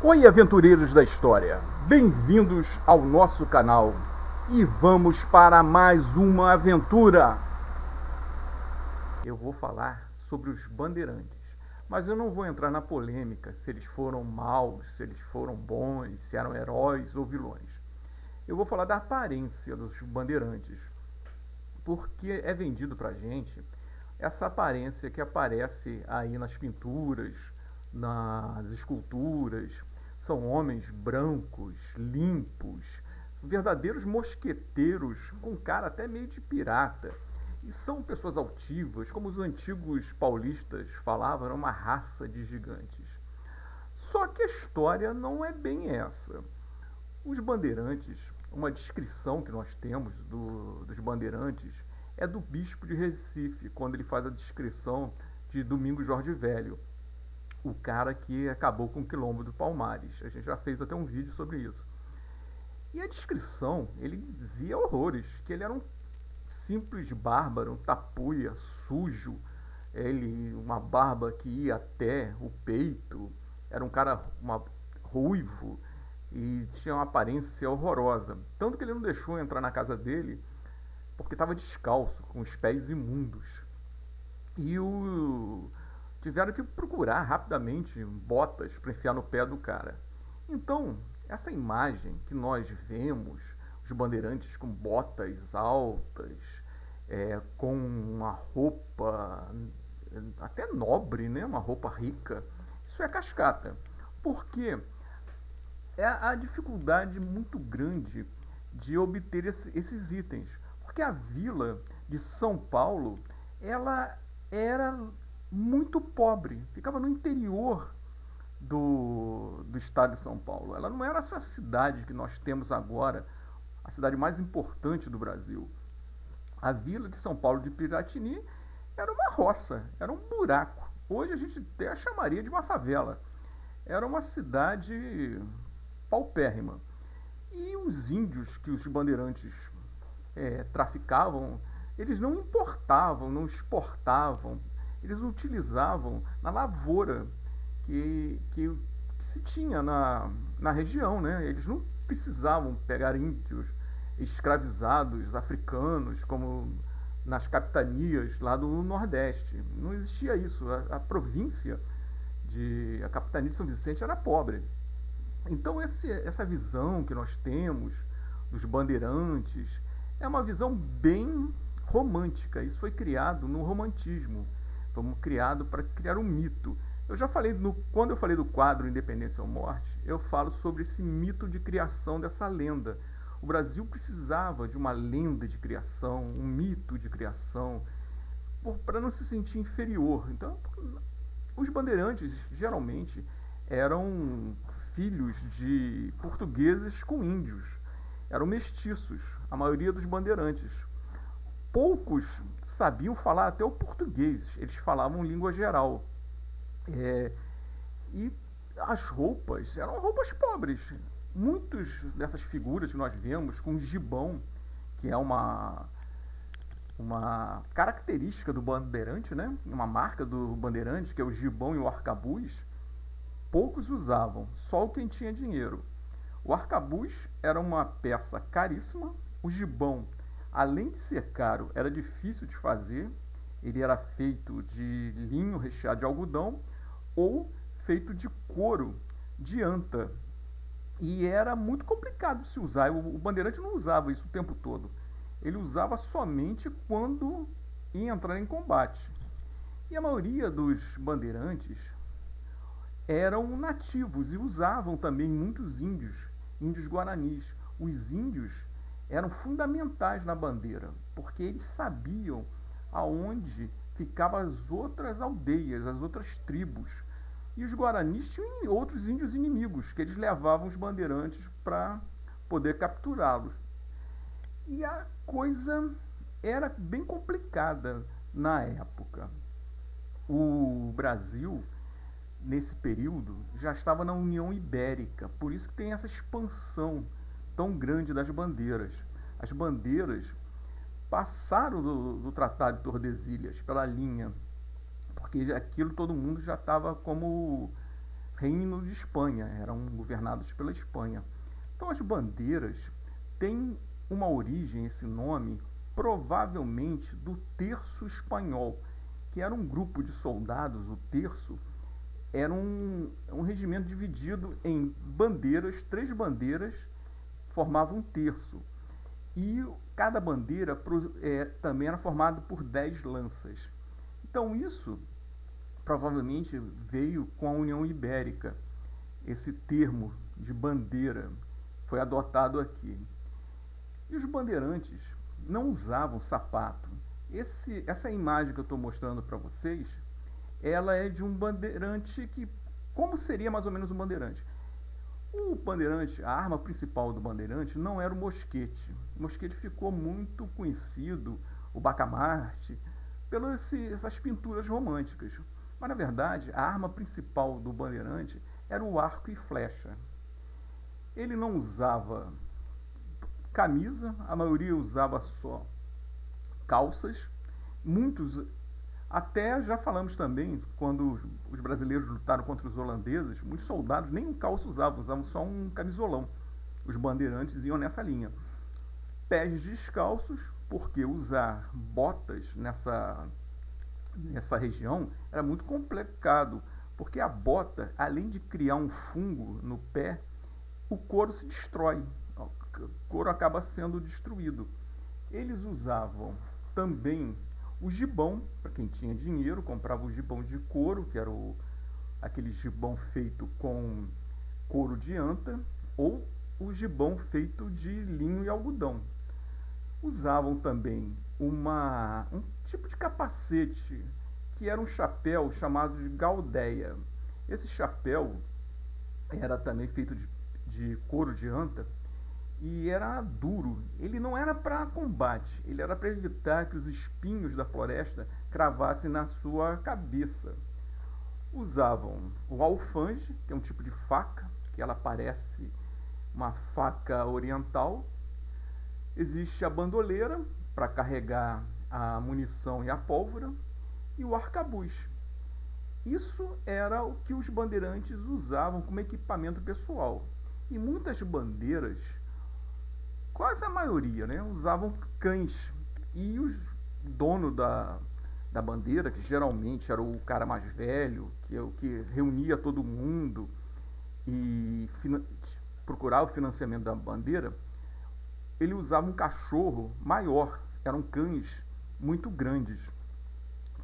Oi, aventureiros da história! Bem-vindos ao nosso canal e vamos para mais uma aventura! Eu vou falar sobre os bandeirantes, mas eu não vou entrar na polêmica se eles foram maus, se eles foram bons, se eram heróis ou vilões. Eu vou falar da aparência dos bandeirantes, porque é vendido pra gente essa aparência que aparece aí nas pinturas, nas esculturas. São homens brancos, limpos, verdadeiros mosqueteiros, com cara até meio de pirata. E são pessoas altivas, como os antigos paulistas falavam, era uma raça de gigantes. Só que a história não é bem essa. Os bandeirantes, uma descrição que nós temos dos bandeirantes é do bispo de Recife, quando ele faz a descrição de Domingos Jorge Velho, o cara que acabou com o quilombo do Palmares. A gente já fez até um vídeo sobre isso. E a descrição, ele dizia horrores, que ele era um simples bárbaro, um tapuia, sujo, uma barba que ia até o peito, era um cara ruivo e tinha uma aparência horrorosa. Tanto que ele não deixou entrar na casa dele porque estava descalço, com os pés imundos. E tiveram que procurar rapidamente botas para enfiar no pé do cara. Então, essa imagem que nós vemos, os bandeirantes com botas altas, com uma roupa até nobre, né? Uma roupa rica, isso é cascata. Porque é a dificuldade muito grande de obter esses itens. Porque a vila de São Paulo, ela era muito pobre, ficava no interior do estado de São Paulo. Ela não era essa cidade que nós temos agora, a cidade mais importante do Brasil. A vila de São Paulo de Piratini era uma roça, era um buraco. Hoje a gente até a chamaria de uma favela. Era uma cidade paupérrima. E os índios que os bandeirantes traficavam, eles não importavam, não exportavam, eles utilizavam na lavoura que se tinha na região, né? Eles não precisavam pegar índios escravizados, africanos, como nas capitanias lá do Nordeste. Não existia isso. A província, a capitania de São Vicente era pobre. Então essa visão que nós temos dos bandeirantes é uma visão bem romântica. Isso foi criado no romantismo. Foi criado para criar um mito. Eu já falei, quando eu falei do quadro Independência ou Morte, eu falo sobre esse mito de criação dessa lenda. O Brasil precisava de uma lenda de criação, um mito de criação, para não se sentir inferior. Então, os bandeirantes geralmente eram filhos de portugueses com índios. Eram mestiços, a maioria dos bandeirantes. Poucos sabiam falar até o português, eles falavam língua geral. E as roupas eram roupas pobres. Muitas dessas figuras que nós vemos com gibão, que é uma característica do bandeirante, né? Uma marca do bandeirante, que é o gibão e o arcabuz, poucos usavam, só quem tinha dinheiro. O arcabuz era uma peça caríssima, o gibão, além de ser caro, era difícil de fazer. Ele era feito de linho recheado de algodão ou feito de couro de anta. E era muito complicado de se usar. O bandeirante não usava isso o tempo todo. Ele usava somente quando ia entrar em combate. E a maioria dos bandeirantes eram nativos e usavam também muitos índios guaranis. Os índios eram fundamentais na bandeira, porque eles sabiam aonde ficavam as outras aldeias, as outras tribos. E os guaranis tinham outros índios inimigos, que eles levavam os bandeirantes para poder capturá-los. E a coisa era bem complicada na época. O Brasil, nesse período, já estava na União Ibérica, por isso que tem essa expansão tão grande das bandeiras. As bandeiras passaram do Tratado de Tordesilhas pela linha, porque aquilo todo mundo já estava como Reino de Espanha, eram governados pela Espanha. Então as bandeiras têm uma origem, esse nome, provavelmente do terço espanhol, que era um grupo de soldados. O terço era um regimento dividido em bandeiras, 3 bandeiras formavam um terço. E cada bandeira também era formada por 10 lanças. Então isso provavelmente veio com a União Ibérica. Esse termo de bandeira foi adotado aqui. E os bandeirantes não usavam sapato. Essa imagem que eu estou mostrando para vocês, ela é de um bandeirante que... Como seria mais ou menos um bandeirante? O bandeirante, a arma principal do bandeirante não era o mosquete. O mosquete ficou muito conhecido, o bacamarte, pelas essas pinturas românticas. Mas, na verdade, a arma principal do bandeirante era o arco e flecha. Ele não usava camisa, a maioria usava só calças. Muitos, até já falamos também, quando os brasileiros lutaram contra os holandeses, muitos soldados nem um calço usavam só um camisolão. Os bandeirantes iam nessa linha. Pés descalços, porque usar botas nessa região era muito complicado, porque a bota, além de criar um fungo no pé, o couro se destrói, o couro acaba sendo destruído. Eles usavam também o gibão, para quem tinha dinheiro, comprava o gibão de couro, que era aquele gibão feito com couro de anta, ou o gibão feito de linho e algodão. Usavam também um tipo de capacete, que era um chapéu chamado de galdeia. Esse chapéu era também feito de couro de anta e era duro. Ele não era para combate, ele era para evitar que os espinhos da floresta cravassem na sua cabeça. Usavam o alfange, que é um tipo de faca, que ela parece uma faca oriental. Existe a bandoleira, para carregar a munição e a pólvora, e o arcabuz. Isso era o que os bandeirantes usavam como equipamento pessoal. E muitas bandeiras, quase a maioria, né, usavam cães. E o dono da bandeira, que geralmente era o cara mais velho, que é o que reunia todo mundo e procurava o financiamento da bandeira, ele usava um cachorro maior, eram cães muito grandes.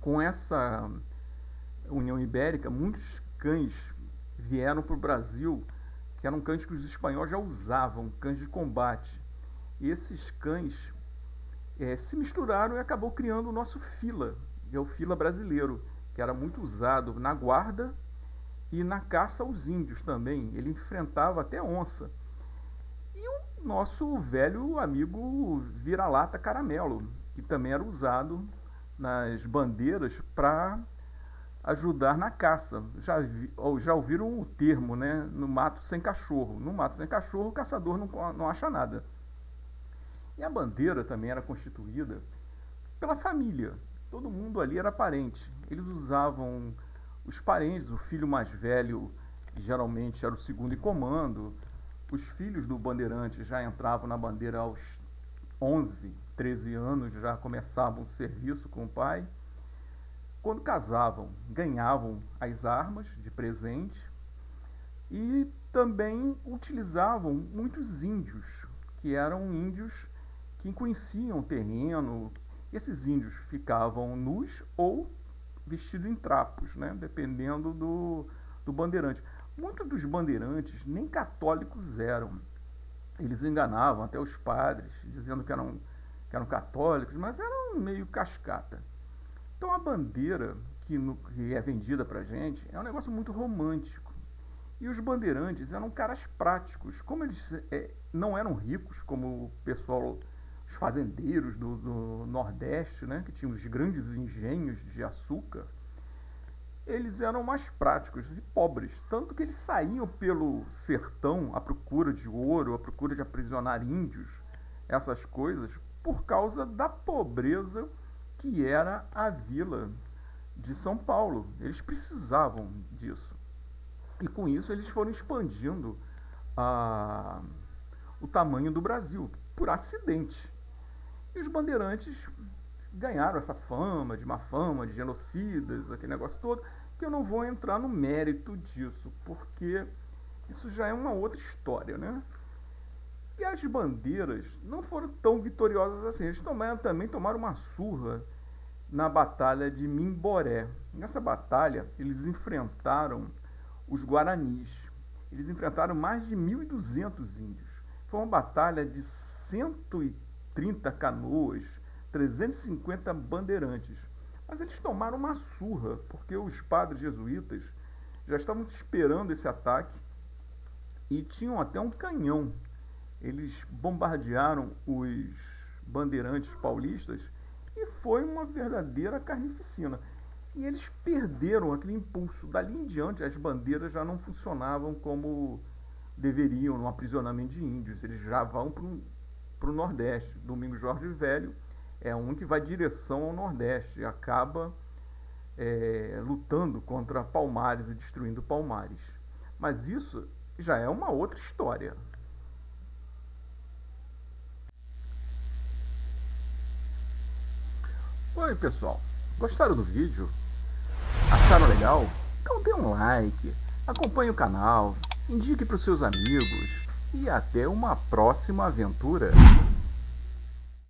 Com essa União Ibérica, muitos cães vieram para o Brasil, que eram cães que os espanhóis já usavam, cães de combate. E esses cães se misturaram e acabou criando o nosso fila, que é o fila brasileiro, que era muito usado na guarda e na caça aos índios também. Ele enfrentava até onça. E o nosso velho amigo vira-lata caramelo, que também era usado nas bandeiras para ajudar na caça. Já ouviram o termo, né? No mato sem cachorro. No mato sem cachorro, o caçador não acha nada. E a bandeira também era constituída pela família. Todo mundo ali era parente. Eles usavam os parentes, o filho mais velho geralmente era o segundo em comando. Os filhos do bandeirante já entravam na bandeira aos 11, 13 anos, já começavam o serviço com o pai. Quando casavam, ganhavam as armas de presente e também utilizavam muitos índios, que eram índios que conheciam o terreno. Esses índios ficavam nus ou vestidos em trapos, né? Dependendo do bandeirante. Muitos dos bandeirantes nem católicos eram. Eles enganavam até os padres, dizendo que eram católicos, mas eram meio cascata. Então a bandeira que é vendida pra gente é um negócio muito romântico. E os bandeirantes eram caras práticos. Como eles não eram ricos, como o pessoal, os fazendeiros do Nordeste, né, que tinham os grandes engenhos de açúcar, eles eram mais práticos e pobres. Tanto que eles saíam pelo sertão à procura de ouro, à procura de aprisionar índios, essas coisas, por causa da pobreza que era a vila de São Paulo. Eles precisavam disso. E com isso eles foram expandindo a, o tamanho do Brasil, por acidente. E os bandeirantes ganharam essa fama, de má fama, de genocidas, aquele negócio todo, que eu não vou entrar no mérito disso, porque isso já é uma outra história, né? E as bandeiras não foram tão vitoriosas assim. Eles também tomaram uma surra na Batalha de Mimboré. Nessa batalha, eles enfrentaram os Guaranis. Eles enfrentaram mais de 1.200 índios. Foi uma batalha de 130 canoas, 350 bandeirantes. Mas eles tomaram uma surra, porque os padres jesuítas já estavam esperando esse ataque e tinham até um canhão. Eles bombardearam os bandeirantes paulistas e foi uma verdadeira carnificina. E eles perderam aquele impulso. Dali em diante, as bandeiras já não funcionavam como deveriam no aprisionamento de índios. Eles já vão para o Nordeste. Domingos Jorge Velho é um que vai em direção ao Nordeste e acaba lutando contra Palmares e destruindo Palmares. Mas isso já é uma outra história. Oi, pessoal. Gostaram do vídeo? Acharam legal? Então dê um like, acompanhe o canal, indique para os seus amigos e até uma próxima aventura.